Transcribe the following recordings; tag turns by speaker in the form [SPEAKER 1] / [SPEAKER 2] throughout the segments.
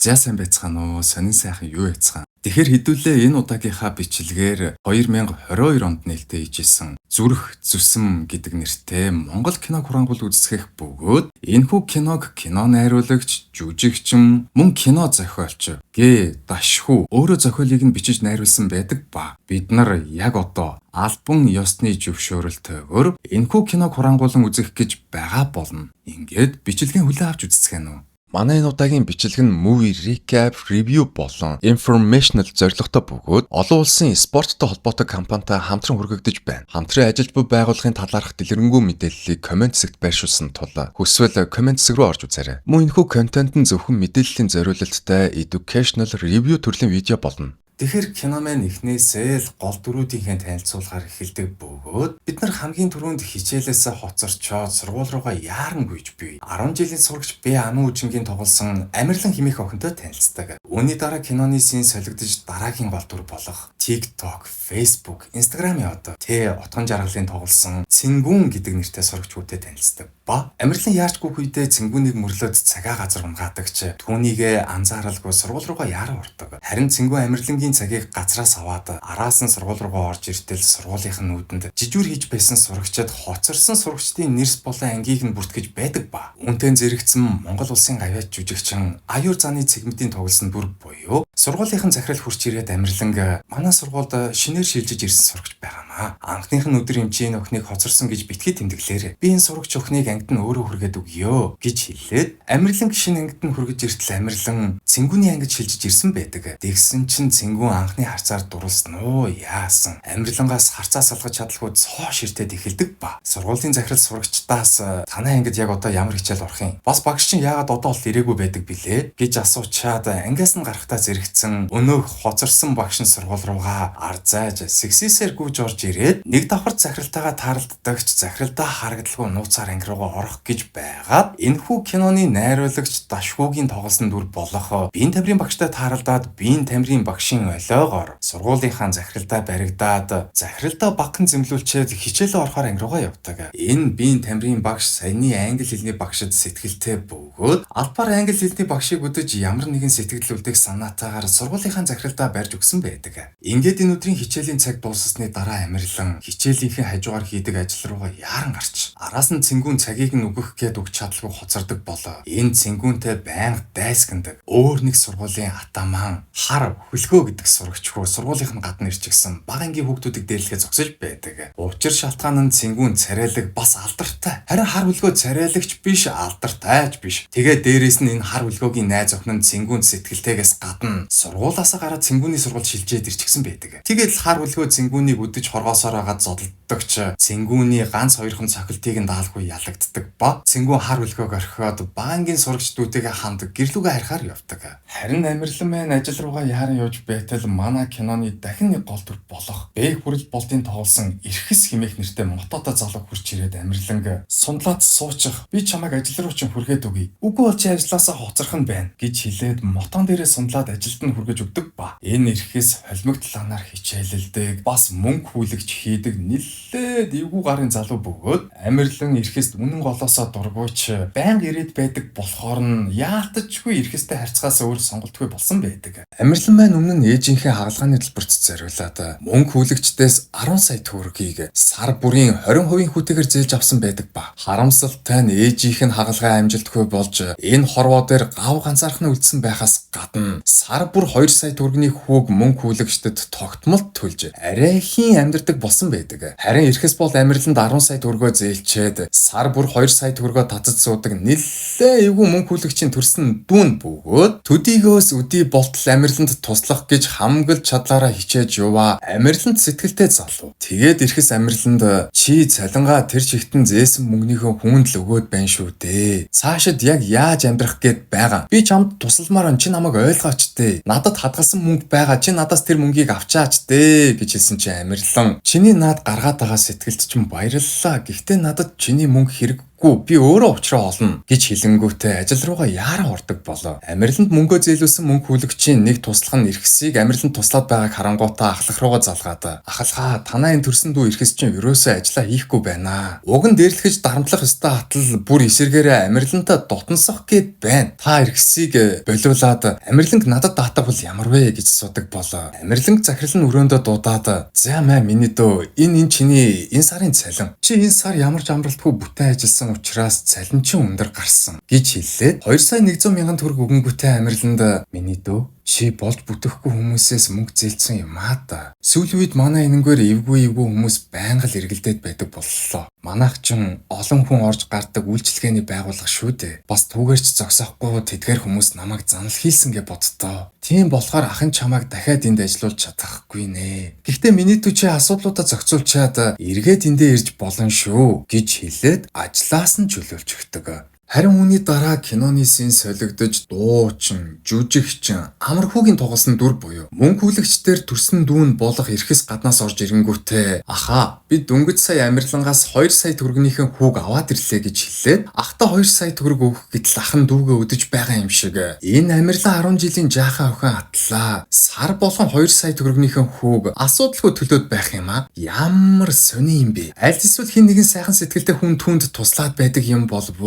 [SPEAKER 1] За сайн байцгаана уу? Сонин сайхан юу яцгаан. Тэгэхээр хэдүүлээ энэ удаагийнхаа бичлэгээр 2022 онд нээлттэй хийжсэн Зүрх зүсэм гэдэг нэртэй Монгол киног хурангуул үзсгэх бөгөөд энэхүү киног кино найруулагч, жүжигчин, мөн кино зохиолч дашхүү өөрөө зохиолыг нь бичиж найруулсан байдаг ба бид нар яг одоо альбом ёсны зөвшөөрөлтөөр энэхүү киног хурангуулan үзэх гэж байгаа болно. Ингээд бичлэгийн хүлээн авч үзцгаана уу? Манай энэ удаагийн бичлэг нь movie recap, review болон informational зорилготой бөгөөд олон улсын спорттой холбоотой компанитай хамтран хүргэгдэж байна. Хамтран ажиллаж буй байгууллагын талаарх дэлгэрэнгүй мэдээллийг комент хэсэгт байршуулсан тул хүсвэл комент хэсэг рүү орж үзээрэй. Мөн энэхүү контент нь зөвхөн мэдээллийн зориулалттай educational review төрлийн видео болно. Тэгэхээр кино маань эхнээсээ л гол дүрүүдийнхээ танилцуулгаар эхэлдэг бөгөөд бид нар хамгийн түрүүнд хичээлээсээ хоцорчоод сургууль руугаа яаран гүйж буй 10 жилийн сурагч Б Ану Үжингийн тоглосон Амарлан хэмээх охинтой танилцдаг. Үүний дараа киноны син солигдож дараагийн гол дүр болох TikTok, Facebook, Instagram яваад утган жаргалын тоглосон Цингүүн гэдэг нэртэй сурагчуудтай танилцдаг. Ба Амарлан яарчгүй үедээ Цингүүнийг мөрлөөд цагаа газар унгаадаг түүнийгээ анзааралгүй сургууль руугаа яаран урдаг. Харин Цингүүн Амарлангийн цагийг газраас аваад араас нь сургууль руугаа орж иртэл сургуулийнх нь нүдэнд жижүүр хийж байсан сурагчид хоцорсон сурагчдын нэрс болон ангийг нь бүртгэж байдаг ба. Үүнтэй зэрэгцэн Монгол улсын гавьяач жүжигчин Аюур зааны цэгмэдийн тоглосон бүр буюу сургуулийнх нь захирал хурч ирээд Амарланг манай сургуульд шинээр шилжиж ирсэн сурагч байгаамаа. Анхных нь өдөр эмчийн охиныг хоцорсон гэж битгий тэмдэглээр би энэ сурагч охиныг ангид нь өөрөө хүргээд өгье гэж хэлээд Амарланг шинэ ангид нь хүргэж иртэл Амарлан Цингүүний ангид шилжиж ирсэн байдаг. Тэгсэн чинь Цингүүн анхны харцаар дурлсан уу яасан. Амарлангаас харцаа салгаж чадлагүй цоо ширтээд эхэлдэг ба. Сургуулийн захирал сурагчдаас танай ангид яг одоо ямар хичээл орох юм? Бас багш чинь яагаад одоо л ирээгүй байдаг билээ гэж асуучаад ангиас нь гарахтаа зэрэгцэн өнөөх хоцорсон багш нь сургууль руугаа арзааж сэгсээсээр гүйж орж ирээд нэг давхар захиралтайгаа тааралддагч захиралдаа харагдaltaгүй нууцаар анги руугаа орох гэж байгаад энэхүү киноны найруулагч Дашхүүгийн тоглосон дүр болох биеийн тамирын багштай тааралдаад биеийн тамирын багшийн олоогоор сургуулийнхаа захиралдаа баригдаад захиралдаа багхан зэмлүүлчээд хичээлээ орохоор анги руугаа явдаг. Энэ биеийн тамирын багш саяны англи хэлний багшид сэтгэлтэй бөгөөд албаар англи хэлний багшийг өдөж ямар нэгэн сэтгэл үлдээх санаатаагаар сургуулийнхаа захиралдаа барьж өгсөн байдаг. Ингээд энэ өдрийн хичээлийн цаг дууссны дараа Амарлан хичээлийнхээ хажуугаар хийдэг ажил руугаа яаран гарч араас нь Цингүүн цагийг нь өгөх гээд өгч чадлагүй хоцордог болоо. Энэ Цингүүнтэй байнга дайсгандаг. Өөр нэг сургуулийн атаман хар хөлгөө гэдэг сурагчгүй сургуулийнх нь гадна ирчихсэн бага ангийн хүүхдүүдийг дээрлэхээ зогсож байдаг. Учир шалтгаан нь Цингүүн царайлаг бас алдартай. Харин хар хөлгөө царайлагч биш алдартайч биш. Тэгээд дээрээс нь энэ хар хөлгөөгийн найз охин нь Цингүүн сэтгэлтэйгээс гадна сургуулаасаа гараад Цингүүний сургууль шилжээд ирчихсэн байдаг. Тэгээд л хар хөлгөө Цингүүнийг өдөж хоргоосоор агаад зодолдогч Цингүүний ганц хоёрхан цохилтыг нь даалгүй ялагддаг ба Цингүүн хар хөлгөөг орхиод бангийн сурагчдуудыгаа хамт гэрлүүгээ харихаар явдаг. Харин Амарлан маань ажил руугаа яаран явж байтал манай киноны дахин нэг гол дүр болох Б хүрэл болтын тоглосон Эрхэс хэмээх нэртэй мотото залуу хурч ирээд Амарланг сундлаад суучих би чамайг ажил руу чинь хүргээд өгье. Үгүй бол чи ажилласаа хоцрох нь байна гэж хэлээд мотон дээрээ сундлаад ажилд нь хүргэж өгдөг ба. Энэ Эрхэс холимог талаанаар хичээлэлдэг бас мөнгө хүлэгч хийдэг нэлээд эвгүй гарын залуу бөгөөд Амарлан Эрхэст үнэн голоосоо дургуйч байнга ирээд байдаг болохоор нь яалтчгүй Эрхэстэй харьцахаас өөр сонголтгүй болсон байдаг. Амарлан маань өмнө нь ээжийнхээ хагалгааны төлбөрт зориулаад мөнгө хүлэгчдээс 10 сая төгрөгийг сар бүрийн 20% хүүтэйгээр зээлж авсан байдаг ба. Харамсалтай нь ээжийнх нь хагалгаа амжилтгүй болж энэ хорвоо дээр гав ганцаархан үлдсэн байхаас гадна сар бүр 2 сая төгрөгийн хүүг мөнгө хүлэгчдэд тогтмол төлж арайхийн амьдардаг болсон байдаг. Харин Эрхэс бол Амарланд 10 сая төгрөгөө зээлчээд сар бүр 2 сая төгрөгөө татаж суудаг нэлээ эвгүй мөнгө хүлэгчийн төрсөн дүүн бөгөөд төдийгөөс өдий болтол Амарланд туслах гэж хамгаалж чадлаараа хичээж яваа. Амарланд сэтгэлтэй залуу. Тэгээд Эрхэс Амарланд чи цалингаа тэр чигтэн зээсэн мөнгөнийхөө хүнд л өгөөд байна шүү дээ. Цаашид яг яаж амьдрах гээд байгаа. Би чамд тусалмаар чи намайг ойлгооч дээ. Надад хадгалсан мөнгө байгаа. Чи надаас тэр мөнгийг авчаач дээ гэж хэлсэн чи Амарлан чиний наад гаргаад байгаа сэтгэлд ч баярлалаа. Гэхдээ надад чиний мөнгө хэрэг Үгүй би өөрөө учраа олно гэж хэлэнгүүтээ ажил руугаа яаран ордог болоо. Амирланд мөнгөө зээлүүлсэн мөнгө хүлэгчийн нэг туслах нь эрхсийг амирланд туслаад байгааг харангуйтаа ахлах руугаа залгаад ахалгаа танаа энэ төрсөн дүү эрхэс чинь ерөөсөө ажиллаа хийхгүй байна. Уг нь дээрлэхэж дарамтлах ёстой атал бүр эсэргээрээ амирлантаа дотносох гээд байна. Та эрхсийг болиулаад амирланг надад даатах бол ямар вэ гэж асуудаг болоо. Амирланг захирал нь өрөөндөө дуудаад "За маа миний дөө энэ чиний энэ сарын цалин. Чи энэ сар ямар ч амралтгүй бүтэн ажилласан учраас цалин чинь өндөр гарсан" гэж хэллээд 2,100,000 төгрөг өгөнгүүтээ амирланд "Миний дөө чи болж бүтэхгүй хүмүүсээс мөнгө зээлсэн юм аа да. Сүүлийн үед манай энэнгээр эвгүй хүмүүс байнга л эргэлдээд байдаг боллоо. Манайх ч олон хүн орж гардаг үйлчлэгээний байгууллага шүү дээ. Бас түүгээрч зогсохгүй тэдгээр хүмүүс намайг занал хийсэн гэж боддоо. Тийм болохоор ахын чамайг дахиад энд ажиллуулж чадахгүй нэ. Гэхдээ миний дүү чи асуудлуудаа зохицуулчаад эргээд эндээ ирж болно шүү" гэж хэлээд ажлаас нь чөлөөлж өгдөг. Харин үүний дараа киноны сэн солигдож дуучин, жүжигчин, амархуугийн тоглосон дүр буюу мөнгө хүлэгчдэр төрсөн дүүн болох эрхэс гаднаас орж ирэнгүүтээ "Аха, би дөнгөж сая амирлангаас 2 сая төгрөгнийхэн хүүг аваад ирлээ" гэж хэллээд ахта 2 сая төгрөг өгөх гэтэл ах нь дүүгээ өдөж байгаа юм шиг. Энэ амирлан 10 жилийн жаахан охин атлаа. Сар болгон 2 сая төгрөгнийхэн хүүг асуудалгүй төлөөд байх юм аа. Ямар сони юм бэ? Аль эсвэл хин нэгэн сайхан сэтгэлтэй хүн түүнд туслаад байдаг юм болов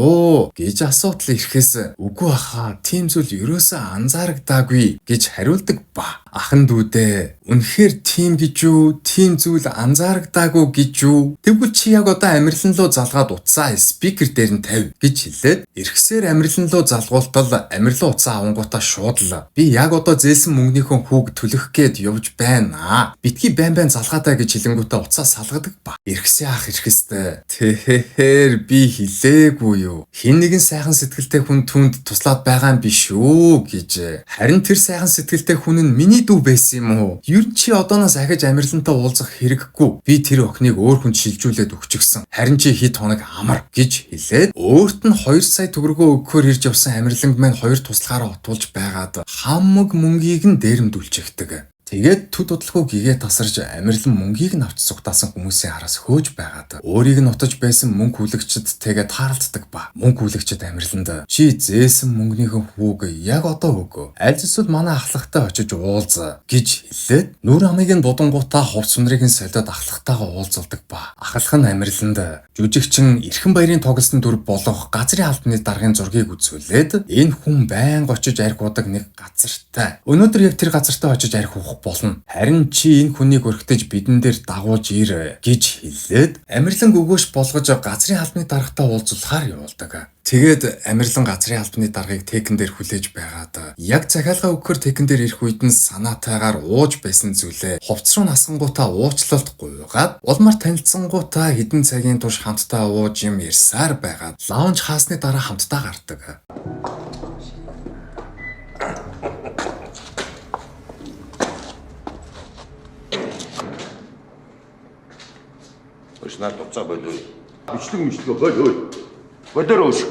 [SPEAKER 1] гэж асуудал ирэхээс "Үгүй ахаа, тийм зүйл ерөөсөө анзаарагдаагүй" гэж хариулдаг ба. Ах нь дүүдээ "Үнэхээр тийм гэж юу? Тийм зүйл анзаарагдаагүй гэж юу? Тэгвэл чи яг одоо амирлан руу залгаад утсаа спикер дээр нь тавь" гэж хэлээд эрхсээр амирлан руу залгуултал амирлан утсаа авангуудаа шууд л "Би яг одоо зээлсэн мөнгөнийхөө хүүг төлөх гээд явж байна. Битгий байн залгаадаа" гэж хэлэнгүүтээ утсаа салгадаг ба. Эрхсээ ах эрхэстэй "Тэхээр би хэлээгүй юу? Хин нэгэн сайхан сэтгэлтэй хүн түнд туслаад байгаа юм биш үү" гэж. Харин тэр сайхан сэтгэлтэй хүн нь миний дүү байсан юм уу? Ер нь чи одооноос ахиж амирлантаа уулзах хэрэггүй. Би тэр охиныг өөр хүнд шилжүүлээд өгчихсөн. Харин чи хэд хоног амар гэж хэлээд өөрт нь 2 сая төгрөгөө өгөхөөр ирж явсан амирланг маань 2 туслахаараа утуулж байгаад хамаг мөнгийг нь дээрэмдүүлчихдэг. Тэгээд төд удалгүй гэгээ тасарч амирлан мөнгийг нь авч сугтаасан хүмүүсийн араас хөөж байгаад өөрийг нь утаж байсан мөнгө хүлэгчд тэгээд тааралддаг ба. Мөнгө хүлэгчд амирланд "Чи зээсэн мөнгөнийхөө хүүг яг одоо өгөө. Аль эсвэл манай ахлагтай очиж уулз" гэж хэлээд нүр амыг нь будангуудаа хувц сунрыг нь солиод ахлагтайгаа уулзуулдаг ба. Ахлах нь амирланд жүжигчин Эрхэн баярын тоглосон дүр болох газрын албаны даргын зургийг үзүүлээд "Энэ хүн байнга очиж арх удаг нэг газартай. Өнөөдөр яг тэр газартаа очиж арх уух болно. Харин чи энэ хүнийг өргөтөж бидэн дээр дагуулж ир" гэж хэлээд амирлан өгөөш болгож газрын албаны даргатай уулзуулахаар явуулдаг. Тэгээд амирлан газрын албаны даргыг текэн дээр хүлээж байгаад яг захиалга өгөхөр текэн дээр ирэх үед нь санаатайгаар ууж байсан зүйлээ хувцс руу насангуудаа уучлалт гуйгаад улмаар танилцсангуудаа хэдэн цагийн турш хамтдаа ууж юм ярьсаар байгаад лаунж хаасны дараа хамтдаа гардаг.
[SPEAKER 2] Нар дуцаа болов. Бичлэг болов. Бодороош.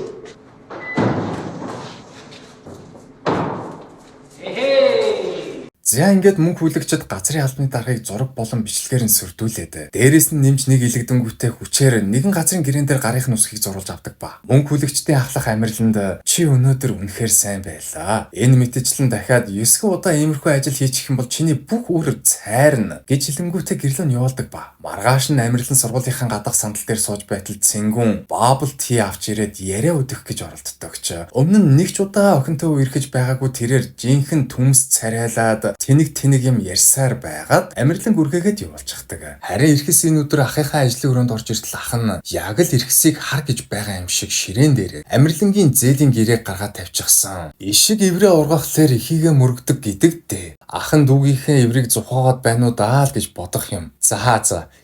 [SPEAKER 1] За ингээд мөнгө хүлэгчд газрын албаны даргаыг зураг болон бичлэгээр нь сүрдүүлээд дээрээс нь нэмж нэг илэгдэнгүүтээ хүчээр нэгэн газрын гэрээн дээр гарынх нь үсгийг зурулж авдаг ба. Мөнгө хүлэгчдийн ахлах амирланд "Чи өнөөдөр үнэхээр сайн байлаа. Энэ мэтчлэн дахиад 9 удаа иймэрхүү ажил хийчих юм бол чиний бүх үр цайрна" гэж хэлэнгүүтээ гэрлэн явуулдаг ба. Маргааш нь амирлан сургуулийнхаа гадах сандал дээр сууж байтал цэнгүүн бабл ти авч ирээд яриа өдөх гэж оролддог ч. Өмнө нь нэг ч удаа охинтой үерхэж байгаагүй тэрээр жинхэнэ түмс царайлаад тэнэг юм ярьсаар байгаад амирлан гүргээгээд явуулчихдаг. Харин эрхэс энэ өдөр ахыхаа ажлын өрөөнд орж иртэл ах нь яг л эрхсийг хар гэж байгаа юм шиг ширээн дээр амирлангийн зээлийн гэрээг гаргаад тавьчихсан. Ишиг эврээ ургахлаар ихийгээ мөрөгдөг гэдэг дээ. Ах нь дүүгийнхээ эврийг зухаагаад байна уу даа л гэж бодох юм. За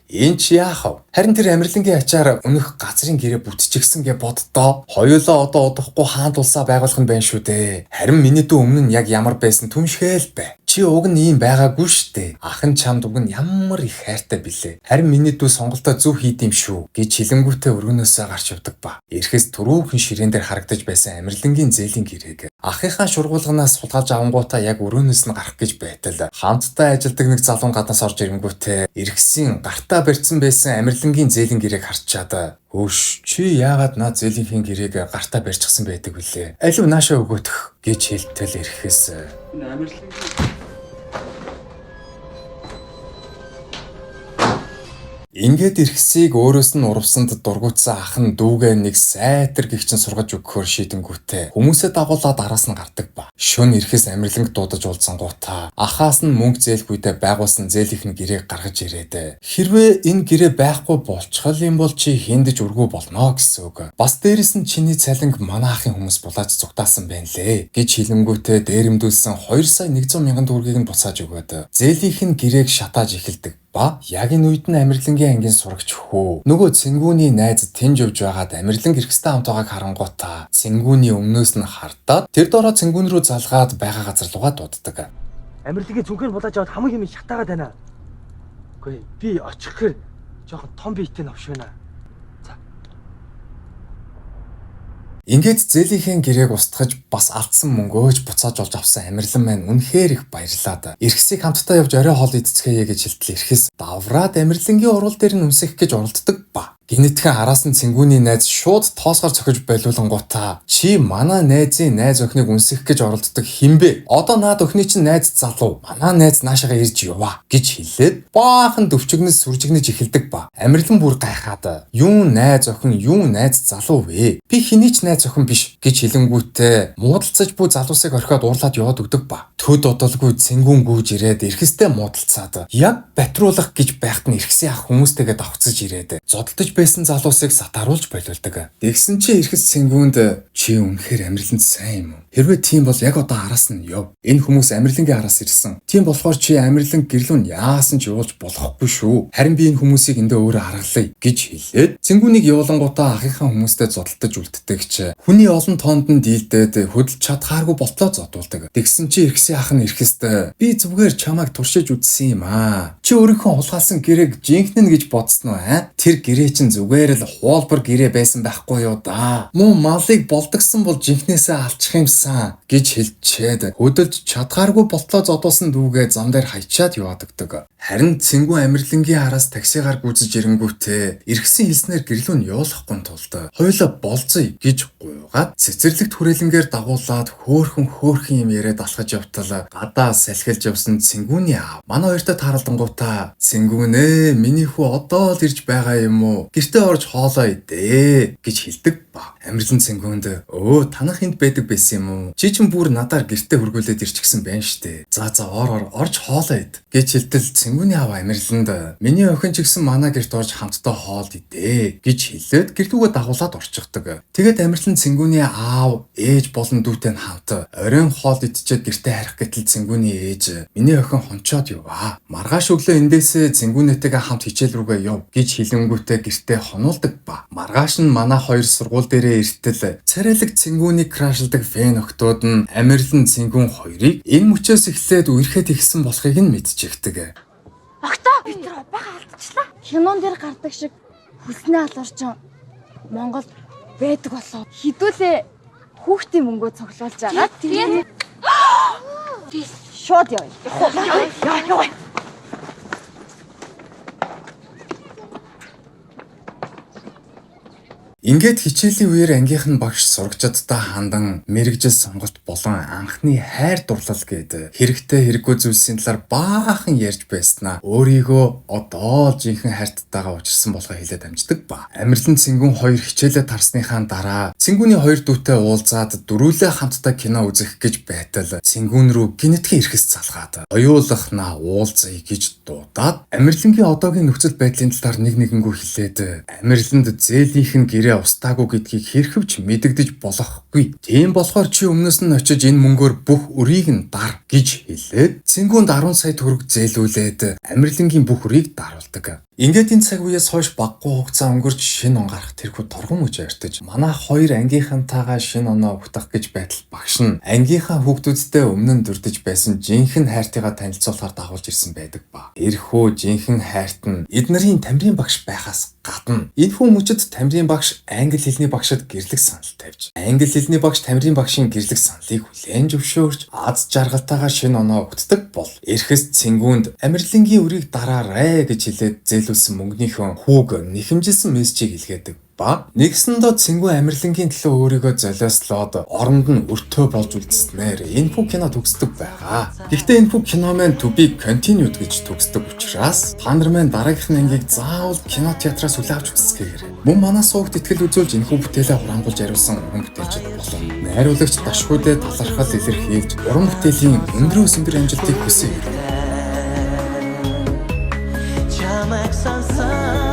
[SPEAKER 1] энэ ч яах вэ? Харин тэр амирлангийн ачаар өнөх газрын гэрээ бүтчихсэн гэж боддоо. Хоёулаа одоо удахгүй хаан тулсаа байгуулах нь байна шүү дээ. Харин миний дүү өмнө нь яг ямар байсан түмшгээл бай. Чи уг нь ийм байгаагүй штэ. Ах нь чамд уг нь ямар их хайртай билээ. Харин миний дүү сонголтоо зөв хийд юм шүү гэж хэлэнгүүтээ өргөнөөсөө гарч явдаг ба. Эрхэс түрүүхэн ширээн дээр харагдаж байсан амирлангийн зээлийн гэрээг ахыхаа шургуулганаас сулгаалж авангуудаа яг өрөөнөөс нь гарах гэж байтал хамтдаа ажилдаг нэг залуун гаднаас орж ирэнгүүтээ эргэсийн гартаа барьсан байсан амирлангийн зээлийн гэрээг харчаад Өш чи яагаад наад зээлийнхин гэрээг гартаа барьчихсан байдаг вүлээ? Алив наашаа өгөөдөх гэж хэлтэл ирэхээс ингээд ирэхсийг өөрөөс нь урвсанд дургуутсан ах нь дүүгээ нэг сайтар гихчин сургаж өгөхөөр шийдэнгүүтээ хүмүүсээ дагуулад араас нь гардаг ба. Шөнө ирэхээс амирланг дуудаж уулзсангуудаа ахаас нь мөнгө зээлгүйдээ байгуулсан зээлийнх нь гэрээг гаргаж ирээд хэрвээ энэ гэрээ байхгүй болчихвол юм бол чи хиндэж өргөө болно гэсэн үг. Бас дээрэс нь чиний цалинг манай ахын хүмүүс булааж зүгтаасан байна лээ гэж хэлэнгүүтээ дээрэмдүүлсэн 2 сая 100 мянган төгрөгийг нь буцааж өгөөд зээлийнх нь гэрээг шатааж эхэлдэг. Ба яг энэ үед нь амирлангийн ангийн сурагч хөө нөгөө цэнгүүний найз тэнж явж байгаад амирланг ирэхстэй хамт байгааг харангуйтаа цэнгүүний өмнөөс нь хардаад тэр доороо цэнгүүн рүү залгаад байгаа газар лугаа дууддаг.
[SPEAKER 3] Амирлангийн зүнхээр булааж аваад хамаг юм шатаагаад байна. Үгүй би очих гэхээр жоохон том биетэй навш байна.
[SPEAKER 1] Ингээд зээлийнхээ гэрээг устгаж бас алдсан мөнгөөж буцааж олж авсан амирлан маань үнэхээр их баярлаад эргэсийг хамтдаа явж орой хоол идцгээе гэж хэлтэл ирэхээс давраад амирлангийн урал дээр нь үнсэх гэж оролддог ба. Гинэтхэн араас нь цэнгүүний найз шууд тоосгоор цохиж байлуулангуудаа чи манай найзын найз охиныг үнсэх гэж оролддог хинбэ? Одоо наад охины чинь найз залуу. Манай найз наашаага ирж яваа гэж хэлээд баахан дөвчгнэс сүржигнэж эхэлдэг ба. Амирлан бүр гайхаад юу найз охин юу найз залуу вэ? Би хэний ч найз охин биш гэж хэлэнгүүтээ муудалцаж буй залуусыг орхиод уурлаад яваад өгдөг ба. Төд одолгүй цэнгүүн гүйж ирээд эрхэстэй муудалцаад яг батруулах гэж байхад нь эрхсийн ах хүмүүстэйгээ давхцаж ирээд зодтолж байсан залуусыг сатааруулж болиулдаг. Тэгсэн чи эрхэс цэнгүүнд чи үнэхээр амирланд сайн юм уу? Хэрвээ тийм бол яг одоо араас нь яв. Энэ хүмүүс амирлангийн араас ирсэн. Тийм болохоор чи амирлан гэрлүүн яасан ч явуулж болохгүй шүү. Харин би энэ хүмүүсийг эндээ өөрөө харгалаа гэж хэлээд цэнгүүнийг явуулангуудаа ахынхаа хүмүүстэй зодтолж үлддэг ч хүний олон тоонд нь дийлдээд хөдөлж чадхааргүй болтлоо зодуулдаг. Тэгсэн чи эрхсийн ах нь эрхэст би зүгээр чамайг туршиж үзсэн юм аа. Чи өөрийнхөө хулгайлсан гэрээг жинхэнэ гэж бодсон уу аа? Тэр гэрээ чинь зүгээр л хуулбар гэрээ байсан байхгүй юу да. Муу малыг болдгсон бол жинхнээсээ алчих юмсан гэж хэлчээд хөдөлж чадхааргүй болтлоо зодуулсан дүүгээ зам дээр хайчаад яваадагдаг. Харин цэнгүү амирлангийн араас таксигаар гүйцэж ирэнгүүтээ эргэсэн хэлснээр гэрлүүн явуулахгүй тулд хоёулаа болцъё гэж гуйгаад цэцэрлэгт хүрээлэнгээр дагуулад хөөхөн юм яриад алхаж явтал гадаа салхилж явсан цэнгүүний аав манай хоёртой тааралдангуудаа цэнгүүнээ миний хүү одоо л ирж байгаа юм уу? Гэртээ орж хоолоо идэ гэж хэлдэг ба. Амирлан цэнгүүнд өө танах энд байдаг байсан юм уу? Чи чинь бүр надаар гэртээ хөргүүлээд ирчихсэн байна штэ. За орж хоолоо ид гэж хэлтэл цэнгүүний аав амирланд миний охин ч гэсэн манай гэрт орж хамтдаа хоол идэ гэж хэлээд гэртүүгээ дагуулад орчихдог. Тэгээд амирлан цэнгүүний аав ээж болон дүүтэй нь хамт оройн хоол идчихэд гэртээ харих гэтэл цэнгүүний ээж миний охин хончоод яваа. Маргааш өглөө эндээсээ цэнгүүнээтэйгээ хамт хичээл рүүгээ яв гэж хэлэнгүүтээ гэртээ хонуулдаг ба. Маргааш нь манай хоёр сургууль дээрээ иртэл царайлаг цэнгүүнийг крашладаг фэн охтууд нь амирлан цэнгүүн хоёрыг энэ мөчөөс эхлээд үерхэд ихсэн болохыг нь мэдчихдэг.
[SPEAKER 4] Октоо бид нар бага алдчихлаа. Кинон дээр гардаг шиг хүснээ алуурчин Монгол байдаг болоо. Хідүүлээ хүүхдийн мөнгөө цуглуулж байгаа. Тэгээд шууд явъя. Яа.
[SPEAKER 1] Ингээд хичээлийн үеэр ангийнх нь багш сурагчдаа хандан мэрэгжил сонголт болон анхны хайр дурлал гээд хэрэгтэй хэрэггүй зүйлсийн талаар баахан ярьж байснаа өөрийгөө одоо л жинхэнэ хайрттайгаа уулзсан болохоо хэлээд амждаг ба. Амирлан цэнгүүн хоёр хичээлээ тарсныхаа дараа цэнгүүний хоёр дүүтэй уулзаад дөрүүлээ хамтдаа кино үзэх гэж байтал цэнгүүн рүү гинэтхэн ирэхс залгаад оюулахнаа уулзъя гэж дуудаад амирлангийн одоогийн нөхцөл байдлын талаар нэгнгүү хэлээд амирланд зээлийнх нь гэрээ устаагүй гэдгийг хэрхэвч мэдэгдэж болохгүй. Тийм болохоор чи өмнөөс нь очиж энэ мөнгөөр бүх өрийг нь дар гэж хэлээд цэнгүүнд 10 сая төгрөг зээлүүлээд амирлангийн бүх өрийг даруулдаг. Ингээд энэ цаг үеэс хойш баггүй хугацаа өнгөрч шинэ он гарах тэрхүү торгон үж артаж манай хоёр ангийнхантайгаа шинэ оноо угтах гэж байтал багш нь ангийнхаа хүүхдүүдтэй өмнө нь дурдж байсан жинхэнэ хайртайгаа танилцуулахаар дагуулж ирсэн байдаг ба. Тэрхүү жинхэнэ хайрт нь эднэрийн тамирын багш байхаас гадна энэхүү мөчөд тамирын багш англи хэлний багшид гэрлэх санал тавьж англи хэлний багш тамирын багшийн гэрлэх саналыг хүлээн зөвшөөрч аз жаргалтайгаар шинэ оноо угтдаг бол эрхэс цэнгүүнд амирлангийн өрийг дараарай гэж хэлээд зээлүүлсэн мөнгөнийхөө хүүг нэхэмжилсэн мессежийг илгээдэг ба нэгсэндээ цэнгүү амирлангийн төлөө өөрийгөө золиослоод оронд нь өртөө болж үлдснээр энэхүү кино төгсдөг байгаа. Гэхдээ энэхүү кино маань to be continued гэж төгсдөг учраас та нар маань дараагийнх нь ангийг заавал кино театраас үл авч үзсгээр мөн манай суугт итгэл үзүүлж энэхүү бүтээлээ хурангуулж яриулсан уран бүтээлчд болон найруулагч Дашхүүдээ талархал илэрхийлж уран бүтээлийн өндрөөс өндөр амжилтыг хүсье.
[SPEAKER 5] Чамайг сансан